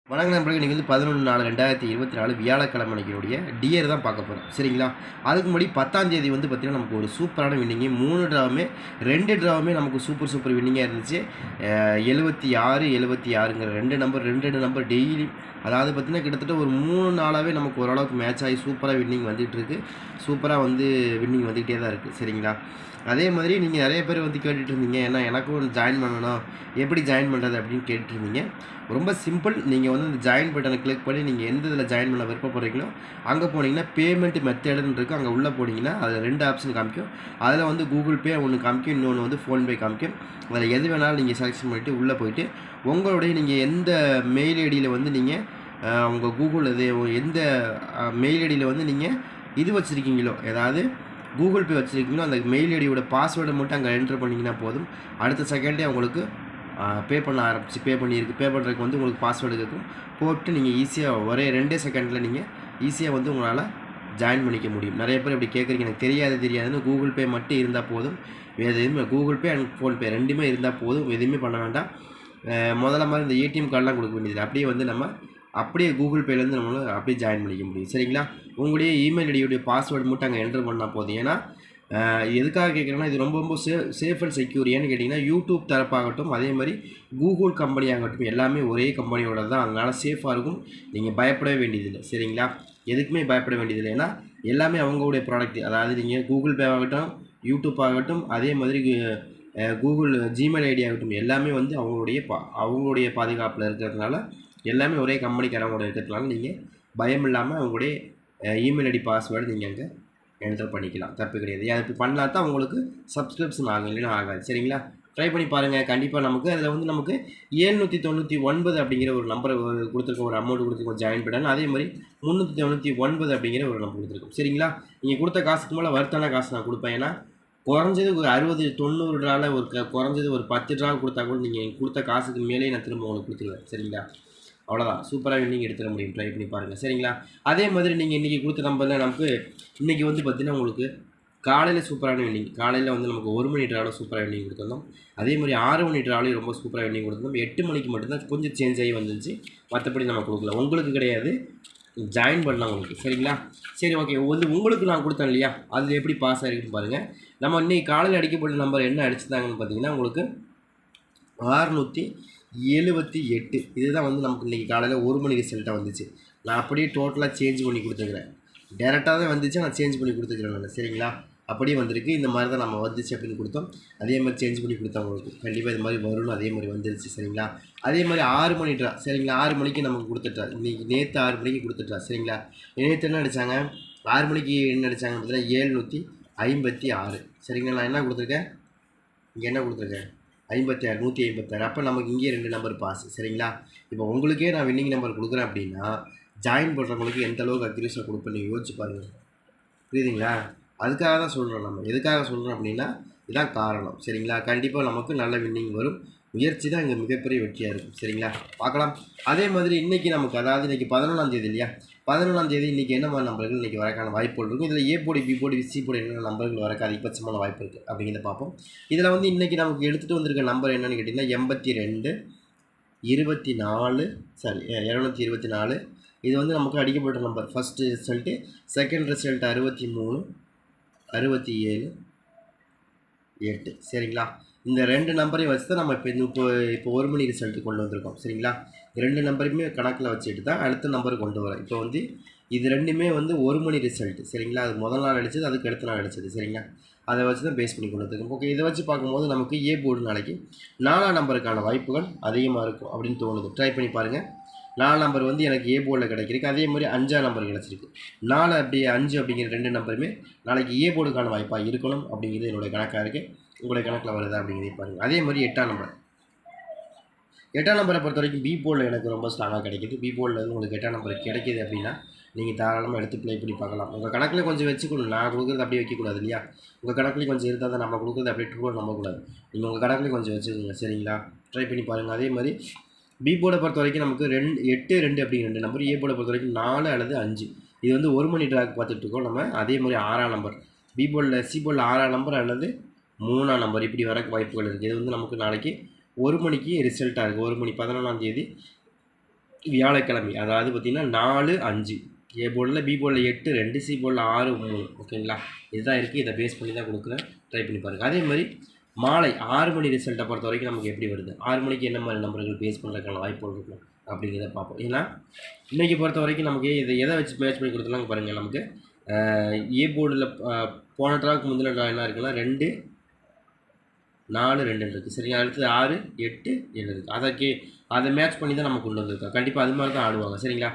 வணக்கம் நண்பர்களே, நீங்கள் வந்து 11/4/2024 வியாழக்கிழமை அன்னைக்கினுடைய டியர் தான் பார்க்க போகிறோம். சரிங்களா? அதுக்கு முன்னாடி 10ஆம் தேதி வந்து பார்த்தீங்கன்னா நமக்கு ஒரு சூப்பரான வின்னிங்கு 3 ட்ராவுமே 2 ட்ராவுமே நமக்கு சூப்பர் வின்னிங்காக இருந்துச்சு. 76 76ங்கிற 2 நம்பர் டெய்லி, அதாவது பார்த்தீங்கன்னா கிட்டத்தட்ட ஒரு 3 நாளாகவே நமக்கு ஓரளவுக்கு மேட்ச் ஆகி சூப்பராக வின்னிங் வந்துகிட்ருக்கு. சூப்பராக வந்து வின்னிங் வந்துக்கிட்டே தான் இருக்குது. சரிங்களா? அதே மாதிரி நீங்கள் நிறைய பேர் வந்து கேட்டுட்டு இருந்தீங்க, ஏன்னா எனக்கும் ஜாயின் பண்ணணும், எப்படி ஜாயின் பண்ணுறது அப்படின்னு கேட்டுருந்தீங்க. ரொம்ப சிம்பிள். நீங்கள் வந்து இந்த ஜாயின் பட்டனை கிளிக் பண்ணி நீங்கள் எந்த இதில் ஜாயின் பண்ண விருப்பப்படுறீங்களோ அங்கே போனீங்கன்னா பேமெண்ட் மெத்தடுன்னு இருக்குது. அங்கே உள்ளே போனீங்கன்னா அதில் 2 ஆப்ஷன் காமிக்கும். அதில் வந்து கூகுள் பே ஒன்று காமிக்கும், இன்னொன்று வந்து ஃபோன்பே காமிக்கும். அதில் எது வேணாலும் நீங்கள் செலக்ஷன் பண்ணிவிட்டு உள்ளே போயிட்டு உங்களுடைய நீங்கள் எந்த மெயில் ஐடியில் வந்து நீங்கள் உங்கள் கூகுள் இது எந்த மெயில் ஐடியில் வந்து நீங்கள் இது வச்சுருக்கீங்களோ, ஏதாவது கூகுள் பே வச்சுருக்கீங்களோ அந்த மெயில் ஐடியோட பாஸ்வேர்டை மட்டும் அங்கே என்ட்ரு பண்ணிங்கன்னா போதும். அடுத்த செகண்டே உங்களுக்கு பே பண்ணுறதுக்கு வந்து உங்களுக்கு பாஸ்வேர்டு கேட்கும். போட்டு நீங்கள் ஈஸியாக ஒரே 2 செகண்டில் நீங்கள் ஈஸியாக வந்து உங்களால் ஜாயின் பண்ணிக்க முடியும். நிறைய பேர் இப்படி கேட்குறீங்க, எனக்கு தெரியாதுன்னு. கூகுள் பே மட்டும் இருந்தால் போதும். எதுவுமே கூகுள் பே அண்ட் ஃபோன்பே 2மே இருந்தால் போதும். எதுவுமே பண்ண வேண்டாம். முதல்ல மாதிரி இந்த ஏடிஎம் கார்டெலாம் கொடுக்க வேண்டியது, அப்படியே வந்து நம்ம அப்படியே கூகுள் பேலேருந்து நம்மளால் அப்படியே ஜாயின் பண்ணிக்க முடியும். சரிங்களா? உங்களுடைய இமெயில் ஐடியோடைய பாஸ்வேர்டு மட்டும் அங்கே என்ட்ரு பண்ணால் போதும். ஏன்னா எதுக்காக கேட்குறேன்னா, இது ரொம்ப சேஃப் அண்ட் செக்யூர். ஏன்னு கேட்டிங்கன்னா, யூடியூப் தரப்பாகட்டும், அதே மாதிரி கூகுள் கம்பெனி ஆகட்டும், எல்லாமே ஒரே கம்பெனியோட தான். அதனால் சேஃபாக இருக்கும். நீங்கள் பயப்படவே வேண்டியதில்லை. சரிங்களா? எதுக்குமே பயப்பட வேண்டியதில்லை. ஏன்னா எல்லாமே அவங்களுடைய ப்ராடக்ட். அதாவது நீங்கள் கூகுள் பே ஆகட்டும், யூடியூப் ஆகட்டும், அதே மாதிரி கூகுள் ஜிமெயில் ஐடி ஆகட்டும், எல்லாமே வந்து அவங்களுடைய பாதுகாப்பில் இருக்கிறதுனால, எல்லாமே ஒரே கம்பெனிக்காரங்களோட இருக்கிறதுனால நீங்கள் பயம் இல்லாமல் அவங்களுடைய இமெயில் ஐடி பாஸ்வேர்டு நீங்கள் அங்கே என்டர் பண்ணிக்கலாம். தப்பு கிடையாது. அது இப்போ பண்ணலாம் தான் உங்களுக்கு சப்ஸ்கிரிப்ஷன் ஆகும், இல்லைன்னா ஆகாது. சரிங்களா? ட்ரை பண்ணி பாருங்கள். கண்டிப்பாக நமக்கு அதில் வந்து நமக்கு 799 அப்படிங்கிற ஒரு நம்பரை கொடுத்துருக்கோம், ஒரு அமௌண்ட் கொடுத்துருக்கோம் ஜாயின் பண்ணாலும். அதே மாதிரி 399 அப்படிங்கிற ஒரு நம்பர் கொடுத்துருக்கோம். சரிங்களா? நீங்கள் கொடுத்த காசுக்கு மேலே வருத்தான காசு நான் கொடுப்பேன். ஏன்னா குறைஞ்சது ஒரு 60-90 ட்ராவில் குறைஞ்சது ஒரு 10 ட்ராவில் கொடுத்தா கூட நீங்கள் கொடுத்த காசுக்கு மேலே நான் திரும்ப உங்களுக்கு கொடுத்துருவேன். சரிங்களா? அவ்வளோதான். சூப்பராக வின்னிங் எடுத்துட முடியும். ட்ரை பண்ணி பாருங்கள். சரிங்களா? அதே மாதிரி நீங்கள் இன்றைக்கி கொடுத்த நம்பரில் நமக்கு இன்றைக்கி வந்து பார்த்திங்கன்னா உங்களுக்கு காலையில் சூப்பரான வின்னிங். காலையில் வந்து நமக்கு 1 மணி ட்ராவில் சூப்பராக வின்னிங் கொடுத்துருந்தோம். அதே மாதிரி 6 மணி ட்ராவிலையும் ரொம்ப சூப்பராக வின்னிங் கொடுத்துருந்தோம். 8 மணிக்கு மட்டும்தான் கொஞ்சம் சேஞ்ச் ஆகி வந்துச்சு. மற்றபடி நம்ம கொடுக்கல. உங்களுக்கு கிடையாது, ஜாயின் பண்ணலாம் உங்களுக்கு. சரிங்களா? சரி, ஓகே. வந்து உங்களுக்கு நான் கொடுத்தேன் இல்லையா, அது எப்படி பாஸ் ஆகிருக்குன்னு பாருங்கள். நம்ம இன்றைக்கி காலையில் அடிக்கப்பட்ட நம்பர் என்ன அடிச்சுட்டாங்கன்னு பார்த்தீங்கன்னா உங்களுக்கு 678. இதுதான் வந்து நமக்கு இன்றைக்கி காலையில் 1 மணி ரிசல்ட்டாக வந்துச்சு. நான் அப்படியே டோட்டலாக சேஞ்ச் பண்ணி கொடுத்துக்கிறேன். டேரெக்டாக தான் வந்துச்சு, நான் சேஞ்ச் பண்ணி கொடுத்துக்கிறேன் நான். சரிங்களா? அப்படியே வந்திருக்கு. இந்த மாதிரி தான் நம்ம வந்துச்சு அப்படின்னு கொடுத்தோம். அதே மாதிரி சேஞ்ச் பண்ணி கொடுத்தோம் உங்களுக்கு. கண்டிப்பாக இது மாதிரி வரும்னு அதே மாதிரி வந்துருச்சு. சரிங்களா? அதே மாதிரி 6 மணி ட்ரா. சரிங்களா? 6 மணிக்கு நமக்கு கொடுத்துட்டா. இன்றைக்கி நேற்று 6 மணிக்கு கொடுத்துட்டா. சரிங்களா? நேற்று என்ன அடித்தாங்க, 6 மணிக்கு என்ன அடித்தாங்க பார்த்தீங்கன்னா 756. சரிங்களா? நான் என்ன கொடுத்துருக்கேன், இங்கே என்ன கொடுத்துருக்கேன், 56, 156. அப்போ நமக்கு இங்கே 2 நம்பர் பாஸ். சரிங்களா? இப்போ உங்களுக்கே நான் வின்னிங் நம்பர் கொடுக்குறேன் அப்படின்னா, ஜாயின் பண்ணுறவங்களுக்கு எந்த அளவுக்கு அக்யூரேஸாக கொடுப்பேன்னு யோசிச்சு பாருங்கள். புரியுதுங்களா? அதுக்காக தான் சொல்கிறோம். நம்ம எதுக்காக சொல்கிறோம் அப்படின்னா, இதுதான் காரணம். சரிங்களா? கண்டிப்பாக நமக்கு நல்ல வின்னிங் வரும். முயற்சி தான் இங்கே மிகப்பெரிய வெற்றியாக இருக்கும். சரிங்களா? பார்க்கலாம். அதே மாதிரி இன்றைக்கி நமக்கு, அதாவது இன்றைக்கி 11ஆம் தேதி இல்லையா, 11ஆம் தேதி இன்றைக்கி என்ன மாதிரி நம்பர்கள் இன்றைக்கி வரக்கான வாய்ப்புகள் இருக்கும். இதில் ஏ போடி, பி போடி, சி போடி என்னென்ன நம்பர்கள் வரக்கு அதிகபட்சமான வாய்ப்பு இருக்குது அப்படிங்கிறத பார்ப்போம். இதில் வந்து இன்றைக்கி நமக்கு எடுத்துகிட்டு வந்திருக்க நம்பர் என்னென்னு கேட்டிங்கன்னா 82 24 224. இது வந்து நமக்கு அடிக்கப்பட்ட number. First result, second result 63 67 8. சரிங்களா? இந்த 2 நம்பரையும் வச்சு தான் நம்ம இப்போ 1 மணி ரிசல்ட்டு கொண்டு வந்திருக்கோம். சரிங்களா? 2 நம்பருமே கணக்கில் வச்சுட்டு தான் அடுத்த நம்பர் கொண்டு வரோம். இப்போ வந்து இது 2மே வந்து 1 மணி ரிசல்ட்டு. சரிங்களா? அது முதல் நாள் அடித்தது, அதுக்கு அடுத்த நாள் அடித்தது. சரிங்களா? அதை வச்சு தான் பேஸ் பண்ணி கொண்டு வந்திருக்கோம். ஓகே. இதை வச்சு பார்க்கும்போது நமக்கு ஏ போர்டு நாளைக்கு 4ஆம் நம்பருக்கான வாய்ப்புகள் அதிகமாக இருக்கும் அப்படின்னு தோணுது. ட்ரை பண்ணி பாருங்கள். 4 நம்பர் வந்து எனக்கு ஏ போர்டில் கிடைக்கிறதுக்கு, அதே மாதிரி 5ஆம் நம்பர் கிடச்சிருக்கு. 4 அப்படியே 5 அப்படிங்கிற 2 நம்பருமே நாளைக்கு ஏ போர்டுக்கான வாய்ப்பாக இருக்கணும் அப்படிங்கிறது என்னுடைய கணக்காக இருக்குது. உங்களுடைய கணக்கில் வருதா அப்படிங்கிறத பாருங்கள். அதே மாதிரி 8ஆம் நம்பர். 8ஆம் நம்பரை பொறுத்த வரைக்கும் பி போர்டில் எனக்கு ரொம்ப ஸ்ட்ராங்காக கிடைக்கிது. பி போர்டில் வந்து உங்களுக்கு 8ஆம் நம்பர் கிடைக்கிது அப்படின்னா நீங்கள் தாராளமாக எடுத்து ப்ளே பண்ணி பார்க்கலாம். உங்கள் கணக்கில் கொஞ்சம் வச்சுக்கணும். நான் கொடுக்குறது அப்படியே வைக்கக்கூடாது இல்லையா? உங்கள் கணக்கில் கொஞ்சம் இருந்தால் தான் நம்ம கொடுக்குறது அப்படியே ட்ரூவாக நம்பக்கூடாது. நீங்கள் உங்கள் கணக்கில் கொஞ்சம் வச்சுக்கோங்க. சரிங்களா? ட்ரை பண்ணி பாருங்கள். அதே மாதிரி பி போர்டை பொறுத்த வரைக்கும் நமக்கு 8 2 அப்படிங்கிற 2 நம்பர். ஏ போர்டை பொறுத்த வரைக்கும் 4 அல்லது 5. இது வந்து 1 மணி ட்ராக் பார்த்துட்ருக்கோம் நம்ம. அதே மாதிரி 6ஆம் நம்பர். பி போர்டில் சி போர்டில் 6ஆம் நம்பர் அல்லது 3ஆம் நம்பர் இப்படி வர வாய்ப்புகள் இருக்குது. இது வந்து நமக்கு நாளைக்கு 1 மணிக்கு ரிசல்ட்டாக இருக்குது. 1 மணி 11ஆம் தேதி வியாழக்கிழமை, அதாவது பார்த்திங்கன்னா 4, 5 ஏ போர்டில், பி போர்டில் 8, 2, சி போர்டில் 6, 3. ஓகேங்களா, இதுதான் இருக்குது. இதை பேஸ் பண்ணி தான் கொடுக்குறேன், ட்ரை பண்ணி பாருங்கள். அதே மாதிரி மாலை 6 மணி ரிசல்ட்டை பொறுத்த வரைக்கும் நமக்கு எப்படி வருது, 6 மணிக்கு என்ன மாதிரி நம்பர்கள் பேஸ் பண்ணுறதுக்கான வாய்ப்புகள் இருக்கும் அப்படிங்கிறத பார்ப்போம். ஏன்னா இன்றைக்கி பொறுத்த வரைக்கும் நமக்கு இதை எதை வச்சு மேட்ச் பண்ணி கொடுத்துலாம் பாருங்கள். நமக்கு ஏ போர்டில் போன ட்ராவுக்கு முந்தின ட்ரா என்ன இருக்குன்னா 2, 4, 2 இருக்குது. சரிங்க, அடுத்தது 6, 8, 7 இருக்குது. அதை மேட்ச் பண்ணி தான் நம்ம கொண்டு வந்திருக்கோம். கண்டிப்பாக அது மாதிரி தான் ஆடுவாங்க. சரிங்களா,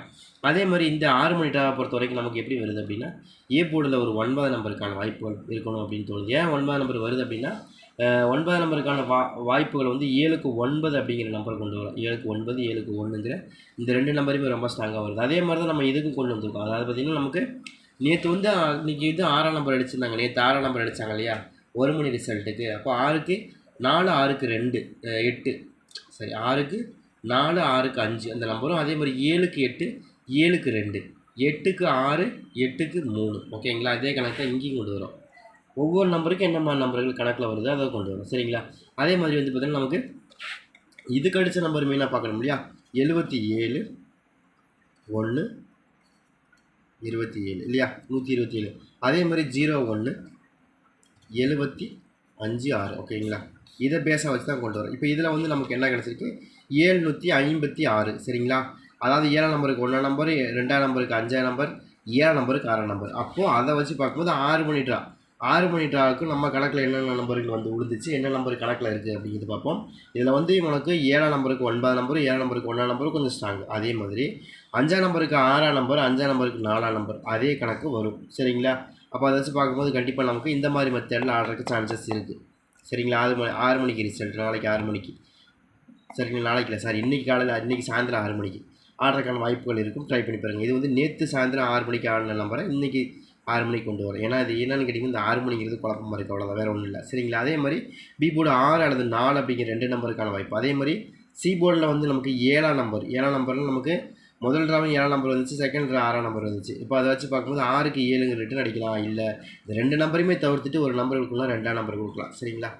அதே மாதிரி இந்த 6 மணி ட்ராவை பொறுத்த வரைக்கும் நமக்கு எப்படி வருது அப்படின்னா, ஏ போர்டில் ஒரு 9 நம்பருக்கான வாய்ப்புகள் இருக்கணும் அப்படின்னு தோணுது. ஏன் 9 நம்பர் வருது அப்படின்னா, 9 நம்பருக்கான வாய்ப்புகள் வந்து 7க்கு 9 அப்படிங்கிற நம்பர் கொண்டு வரும். 7க்கு 9, 7க்கு 1ங்கிற இந்த 2 நம்பருமே ரொம்ப ஸ்ட்ராங்காக வருது. அதே மாதிரி தான் நம்ம இதுக்கும் கொண்டு வந்திருக்கோம். அதாவது பார்த்திங்கன்னா நமக்கு நேற்று வந்து இன்றைக்கி வந்து 6ஆம் நம்பர் அடிச்சிருந்தாங்க. நேற்று 6ஆம் நம்பர் அடித்தாங்க இல்லையா 1 மணி ரிசல்ட்டுக்கு. அப்போ 6க்கு 4, 6க்கு 2, 8. சரி, 6க்கு 4, 6க்கு 5 அந்த நம்பரும். அதே மாதிரி 7க்கு 8, 7க்கு 2, 8க்கு 6, 8க்கு 3. ஓகேங்களா, இதே கணக்கு தான் இங்கேயும் கொண்டு வரும். ஒவ்வொரு நம்பருக்கும் என்ன மாதிரி நம்பர்கள் கணக்கில் வருதோ அதை கொண்டு வரும். சரிங்களா, அதே மாதிரி வந்து பார்த்திங்கன்னா நமக்கு இதுக்கு அடித்த நம்பர் மெயினாக பார்க்கணும் இல்லையா, 77, 1, 27 இல்லையா, 127. அதே மாதிரி 01, 75, 6. ஓகேங்களா, இதை பேஸாக வச்சு தான் கொண்டு வரும். இப்போ இதில் வந்து நமக்கு என்ன கிடச்சிருக்கு, 756. சரிங்களா, அதாவது 7ஆம் நம்பருக்கு 1ஆம் நம்பர், 2ஆம் நம்பருக்கு 5ஆம் நம்பர், 7ஆம் நம்பருக்கு 6ஆம் நம்பர். அப்போது அதை வச்சு பார்க்கும்போது 6 மணி ட்ரா, 6 மணி ட்ராவுக்கு நம்ம கணக்கில் என்னென்ன நம்பர்கள் வந்து விழுந்துச்சு, என்ன நம்பர் கணக்கில் இருக்குது அப்படிங்கிறது பார்ப்போம். இதில் வந்து உனக்கு 7ஆம் நம்பருக்கு 9ஆம் நம்பர், 7ஆம் நம்பருக்கு 1ஆம் நம்பர் கொஞ்சம் ஸ்ட்ராங். அதே மாதிரி 5ஆம் நம்பருக்கு 6ஆம் நம்பர், 5ஆம் நம்பருக்கு 4ஆம் நம்பர் அதே கணக்கு வரும். சரிங்களா, அப்போ அதை வச்சு பார்க்கும்போது கண்டிப்பாக நமக்கு இந்த மாதிரி மெத்தடில் ஆடுறதுக்கு சான்சஸ் இருக்குது. சரிங்களா, 6 மணிக்கு ரிசல்ட், நாளைக்கு 6 மணிக்கு. சரிங்களா, நாளைக்கு இல்லை, சாரி, இன்றைக்கி காலையில், இன்றைக்கி சாயந்தரம் 6 மணிக்கு ஆடுறதுக்கான வாய்ப்புகள் இருக்கும். ட்ரை பண்ணி பாருங்கள். இது வந்து நேற்று சாயந்தரம் 6 மணிக்கு ஆடின நம்பரை இன்றைக்கி 6 மணிக்கு கொண்டு வரும். ஏன்னா இது என்னென்னு கேட்டிங்கன்னா, இந்த 6 மணிங்கிறது குழப்பமாக இருக்குது, அவ்வளோதான், வேறு ஒன்றும் இல்லை. சரிங்களா, அதே மாதிரி பி போர்டு 6 அல்லது 4 அப்படிங்கிற 2 நம்பருக்கான வாய்ப்பு. அதே மாதிரி சி போர்டில் வந்து நமக்கு 7ஆம் நம்பர், 7ஆம் நம்பரில் நமக்கு முதல் ட்ராவும் 7ஆம் நம்பர் வந்துச்சு, செகண்ட் ட்ரா 6ஆம் நம்பர் வந்துச்சு. இப்போ அதை வச்சு பார்க்கும்போது 6க்கு 7 ரிட்டன் அடிக்கலாம். இல்லை இந்த 2 நம்பருமே தவிர்த்துட்டு ஒரு நம்பர் கொடுக்கலாம், 2ஆம் நம்பர் கொடுக்கலாம். சரிங்களா,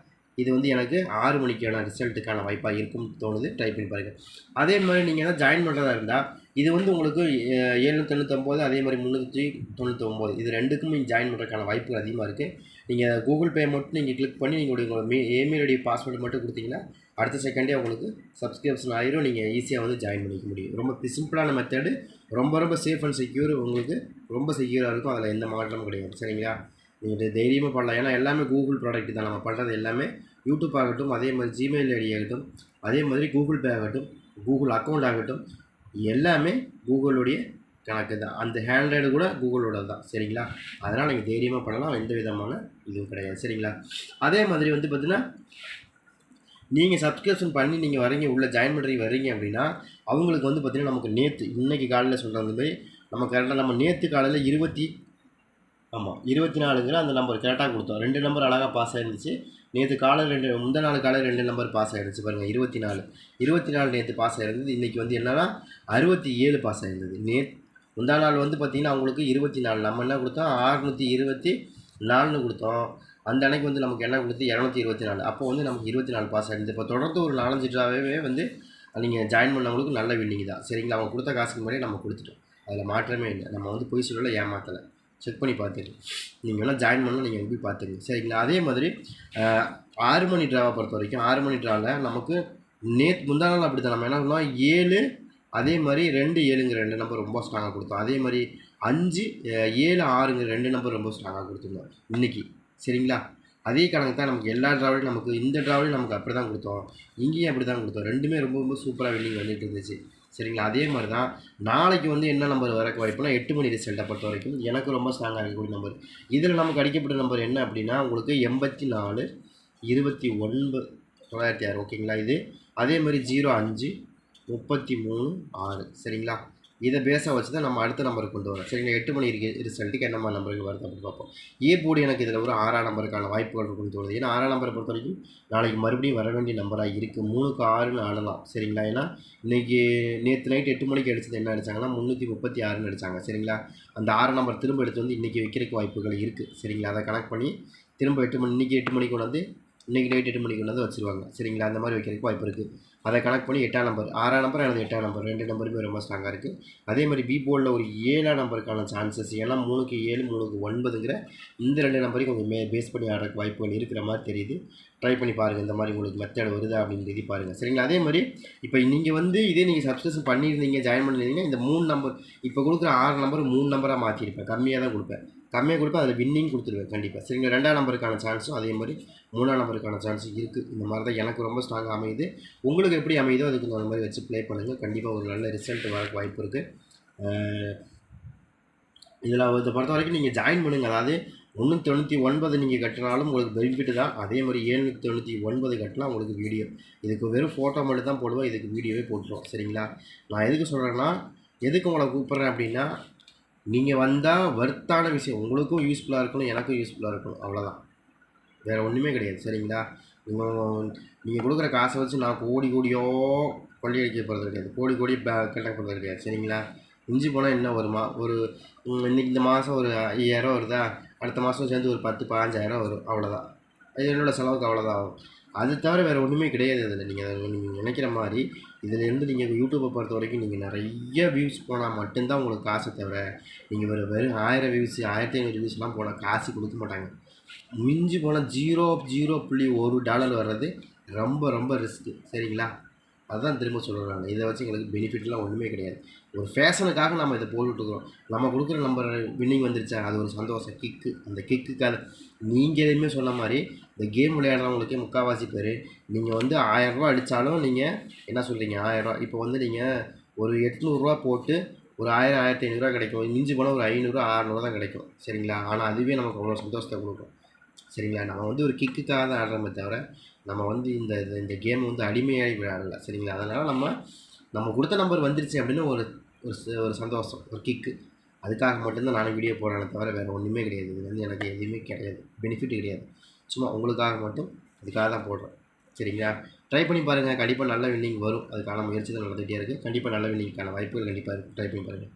இது வந்து எனக்கு 6 மணிக்கான ரிசல்ட்டுக்கான வாய்ப்பாக இருக்கும்னு தோணுது. ட்ரை பண்ணி பாருங்கள். அதே மாதிரி நீங்கள் எதாவது ஜாயின் பண்ணுறதா இருந்தால் இது வந்து உங்களுக்கு 799, அதே மாதிரி 399 இது ரெண்டுக்கும் நீங்கள் ஜாயின் பண்ணுறதுக்கான வாய்ப்புகள் அதிகமாக இருக்குது. நீங்கள் கூகுள் பே மட்டும் நீங்கள் கிளிக் பண்ணி உங்களோட இமெயில் ஐடி பாஸ்வேர்டு மட்டும் கொடுத்தீங்கன்னா அடுத்த செகண்டே உங்களுக்கு சப்ஸ்கிரிப்ஷன் ஆயிரும். நீங்கள் ஈஸியாக வந்து ஜாயின் பண்ணிக்க முடியும். ரொம்ப சிம்பிளான மெத்தடு, ரொம்ப சேஃப் அண்ட் செக்யூர், உங்களுக்கு ரொம்ப செக்யூராக இருக்கும். அதில் எந்த மாற்றமும் கிடையாது. சரிங்களா, நீங்கள் தைரியமாக பண்ணலாம். ஏன்னா எல்லாமே கூகுள் ப்ராடக்ட் தான். நம்ம பண்ணுறது எல்லாமே யூடியூப் ஆகட்டும், அதே மாதிரி ஜிமெயில் ஐடி ஆகட்டும், அதே மாதிரி கூகுள் பே ஆகட்டும், கூகுள் அக்கௌண்ட் ஆகட்டும், எல்லாமே கூகுளுடைய கணக்கு தான். அந்த ஹேண்ட்ரைடு கூட கூகுளோட தான். சரிங்களா, அதனால் நீங்கள் தைரியமாக பண்ணலாம், எந்த விதமான இதுவும் கிடையாது. சரிங்களா, அதே மாதிரி வந்து பார்த்திங்கன்னா நீங்கள் சப்ஸ்கிரிப்ஷன் பண்ணி நீங்கள் வரீங்க, உள்ளே ஜாயின் பண்ணுறீங்க வரீங்க அப்படின்னா அவங்களுக்கு வந்து பார்த்திங்கன்னா நமக்கு நேற்று இன்றைக்கி காலையில் சொல்கிற மாதிரி நம்ம கரெக்டாக நம்ம நேற்று காலையில் 24ங்கிற அந்த நம்பர் கரெக்டாக கொடுத்தோம். 2 நம்பர் அழகாக பாஸ் ஆகிருந்துச்சு. நேற்று காலையில் முந்தா நாள் காலையில் 2 நம்பர் பாஸ் ஆகிருந்துச்சு பாருங்கள். 24 நேற்று பாஸ் ஆகிருந்தது. இன்றைக்கி வந்து என்னென்னா 67 பாஸ் ஆகிருந்தது. முந்தா நாள் வந்து பார்த்திங்கன்னா அவங்களுக்கு 24, நம்ம என்ன கொடுத்தோம் 624ன்னு கொடுத்தோம். அந்த அன்னைக்கு வந்து நமக்கு என்ன கொடுத்து 224. அப்போ வந்து நமக்கு 24 பாஸ் ஆகிருந்தது. இப்போ தொடர்ந்து ஒரு 4-5 ட்ராவே வந்து நீங்கள் ஜாயின் பண்ணவங்களுக்கு நல்ல வின்னிங் தான். சரிங்களா, அவங்க கொடுத்த காசுக்கு முன்னாடி நம்ம கொடுத்துட்டோம், அதில் மாற்றமே இல்லை. நம்ம வந்து பொய் சொல்லலை, ஏமாற்றலை. செக் பண்ணி பார்த்துட்டு நீங்கள் வேணால் ஜாயின் பண்ணலாம், நீங்கள் எப்படி பார்த்துங்க. சரிங்களா, அதே மாதிரி 6 மணி ட்ராவை பொறுத்த வரைக்கும் 6 மணி ட்ராவில் நமக்கு முந்தா நாள் அப்படி தான். நம்ம என்ன பண்ணோம் 7, அதே மாதிரி 2, 7ங்கிற 2 நம்பர் ரொம்ப ஸ்ட்ராங்காக கொடுத்தோம். அதே மாதிரி 5, 7, 6ங்கிற 2 நம்பர் ரொம்ப ஸ்ட்ராங்காக கொடுத்துருந்தோம் இன்றைக்கி. சரிங்களா, அதே கணக்கு தான் நமக்கு எல்லா ட்ராவலையும் நமக்கு இந்த ட்ராவலையும் நமக்கு அப்படி தான் கொடுத்தோம், இங்கேயும் அப்படி தான் கொடுத்தோம். ரெண்டுமே ரொம்ப சூப்பராக வின்னிங் வந்துட்டு இருந்துச்சு. சரிங்களா, அதே மாதிரி தான் நாளைக்கு வந்து என்ன நம்பர் வரக்கு வாய்ப்புனா 8 மணி ரிசல்ட்டை பொறுத்த வரைக்கும் எனக்கு ரொம்ப ஸ்ட்ராங்காக இருக்கக்கூடிய நம்பர். இதில் நமக்கு அடிக்கப்பட்ட நம்பர் என்ன அப்படின்னா உங்களுக்கு 84, 29, 906. ஓகேங்களா, இது அதே மாதிரி 05, 33, 6. சரிங்களா, இதை பேஸாக வச்சு தான் நம்ம அடுத்த நம்பருக்கு கொண்டு வரோம். சரிங்களா, 8 மணி ரிசல்ட்டுக்கு என்ன மாதிரி நம்பருக்கு வருது அப்படின்னு பார்ப்போம். ஏ போர்டு எனக்கு இதில் ஒரு 6ஆம் நம்பருக்கான வாய்ப்புகள் இருக்குன்னு தோணுது. ஏன்னா 6ஆம் நம்பரை பொறுத்த வரைக்கும் நாளைக்கு மறுபடியும் வர வேண்டிய நம்பராக இருக்குது. 3க்கு 6ன்னு ஆடலாம். சரிங்களா, ஏன்னா இன்றைக்கி நேற்று நைட் 8 மணிக்கு அடித்தது என்ன அடித்தாங்கன்னா 336ன்னு அடித்தாங்க. சரிங்களா, அந்த 6 நம்பர் திரும்ப எடுத்து வந்து இன்றைக்கி வைக்கிறதுக்கு வாய்ப்புகள் இருக்குது. சரிங்களா, அதை கணக்கு பண்ணி திரும்ப 8 மணி இன்றைக்கி 8 மணிக்கு கொண்டு வந்து இன்றைக்கி நைட் 8 மணிக்கு கொண்டு வந்து வச்சுருவாங்க. சரிங்களா? அந்த மாதிரி வைக்கிறதுக்கு வாய்ப்பு இருக்குது. அதை கனெக்ட் பண்ணி 8ஆம் நம்பர் 6ஆம் நம்பர் அல்லது 8ஆம் நம்பர் 2 நம்பருமே ரொம்ப ஸ்ட்ராங்காக இருக்குது. அதே மாதிரி பி போர்டில் ஒரு 7ஆம் நம்பருக்கான சான்சஸ், ஏன்னா 3க்கு 7 3க்கு 9ங்கிற இந்த 2 நம்பரையும் கொஞ்சம் பேஸ் பண்ணி ஆடுறதுக்கு வாய்ப்புகள் இருக்கிற மாதிரி தெரியுது. ட்ரை பண்ணி பாருங்கள், இந்த மாதிரி உங்களுக்கு மெத்தட் வருதா அப்படிங்கிறது பாருங்கள். சரிங்களா? அதே மாதிரி இப்போ நீங்கள் வந்து இதே நீங்கள் சப்ஸ்கிரிப்ஷன் பண்ணியிருந்தீங்க, ஜாயின் பண்ணியிருந்தீங்கன்னா இந்த 3 நம்பர் இப்போ கொடுக்குற 6 நம்பர் 3 நம்பராக மாற்றிருப்பேன். கம்மியாக தான் கொடுப்பேன். கம்மியாக கொடுப்பேன், அதில் வின்னிங் கொடுத்துருவேன் கண்டிப்பாக. சரிங்களா? 2ஆம் நம்பருக்கான சான்ஸும் அதே மாதிரி 3ஆம் நம்பருக்கான சான்ஸும் இருக்குது. இந்த மாதிரி தான் எனக்கு ரொம்ப ஸ்ட்ராங்காக அமையுது. உங்களுக்கு எப்படி அமையுதோ அதுக்கு அந்த மாதிரி வச்சு ப்ளே பண்ணுங்கள். கண்டிப்பாக ஒரு நல்ல ரிசல்ட் வரக்கு வாய்ப்பு இருக்குது. இதில் இதை பொறுத்த வரைக்கும் நீங்கள் ஜாயின் பண்ணுங்கள். அதாவது 199 நீங்கள் கட்டினாலும் உங்களுக்கு பெனிஃபிட் தான். அதே மாதிரி 799 கட்டினா உங்களுக்கு வீடியோ, இதுக்கு வெறும் ஃபோட்டோ மட்டும் தான் போடுவோம், இதுக்கு வீடியோவே போட்டுருவோம். சரிங்களா? நான் எதுக்கு சொல்கிறேன்னா, எதுக்கு உங்களை கூப்பிட்றேன் அப்படின்னா, நீங்கள் வந்தால் வர்த்தான விஷயம் உங்களுக்கும் யூஸ்ஃபுல்லாக இருக்கணும், எனக்கும் யூஸ்ஃபுல்லாக இருக்கணும், அவ்வளோதான். வேறு ஒன்றுமே கிடையாது. சரிங்களா? நீங்கள் கொடுக்குற காசை வச்சு நான் கோடியோ கொள்ளையடிக்க போகிறது கிடையாது, கோடி கண்டக்ட் பண்ணுறது கிடையாது. சரிங்களா? மிஞ்சி போனால் என்ன வருமா, ஒரு இன்றைக்கி இந்த மாதம் ஒரு 5000 வருதா, அடுத்த மாதம் சேர்ந்து ஒரு 10-15,000 வரும், அவ்வளோதான். அது என்னோடய செலவுக்கு அவ்வளோதான் ஆகும். அது தவிர வேறு ஒன்றுமே கிடையாது. அதில் நீங்கள் நினைக்கிற மாதிரி இதிலேருந்து நீங்கள் யூடியூப்பை பொறுத்த வரைக்கும் நீங்கள் நிறைய வியூஸ் போனால் மட்டும்தான் உங்களுக்கு காசு தவிர, நீங்கள் வெறும் 1000 வியூஸ் 1500 வியூஸ்லாம் போனால் காசு கொடுக்க மாட்டாங்க. மிஞ்சி போனால் $0.1 வர்றது ரொம்ப ரொம்ப ரிஸ்க்கு. சரிங்களா? அதுதான் திரும்ப சொல்கிறாங்க. இதை வச்சு எங்களுக்கு பெனிஃபிட்லாம் ஒன்றுமே கிடையாது. ஒரு ஃபேஷனுக்காக நம்ம இதை போட்டுட்ருக்குறோம். நம்ம கொடுக்குற நம்பர் வின்னிங் வந்துருச்சா, அது ஒரு சந்தோஷம், கிக்கு. அந்த கிக்குக்காக நீங்கள் எதுவுமே சொன்ன மாதிரி இந்த கேம் விளையாடுறவங்களுக்கே முக்கால்வாசி பேர் நீங்கள் வந்து 1000 ரூபா அடித்தாலும் நீங்கள் என்ன சொல்கிறீங்க, 1000 ரூபா இப்போ வந்து நீங்கள் ஒரு 800 போட்டு ஒரு 1000 1500 கிடைக்கும். மிஞ்சி போனால் ஒரு 500 600 தான் கிடைக்கும். சரிங்களா? ஆனால் அதுவே நமக்கு அவ்வளோ சந்தோஷத்தை கொடுக்கும். சரிங்களா? நம்ம வந்து ஒரு கிக்குக்காக தான் ஆடுறோமே தவிர, நம்ம வந்து இந்த கேம் வந்து அடிமையாகி விளையாடல. சரிங்களா? அதனால் நம்ம கொடுத்த நம்பர் வந்துருச்சு அப்படின்னு ஒரு ஒரு சந்தோஷம், ஒரு கிக்கு. அதுக்காக மட்டும்தான் நானும் வீடியோ போடுறேனே தவிர வேறு ஒன்றுமே கிடையாது. இது வந்து எனக்கு எதுவுமே கிடையாது, பெனிஃபிட் கிடையாது. சும்மா உங்களுக்காக மட்டும் அதுக்காக தான் போடுறேன். சரிங்களா? ட்ரை பண்ணி பாருங்கள், கண்டிப்பாக நல்ல வின்னிங் வரும். அதுக்கான முயற்சிகள் நடந்துகிட்டே இருக்குது. கண்டிப்பாக நல்ல வின்னிங்கான வாய்ப்புகள் கண்டிப்பாக இருக்குது. ட்ரை பண்ணி பாருங்கள்.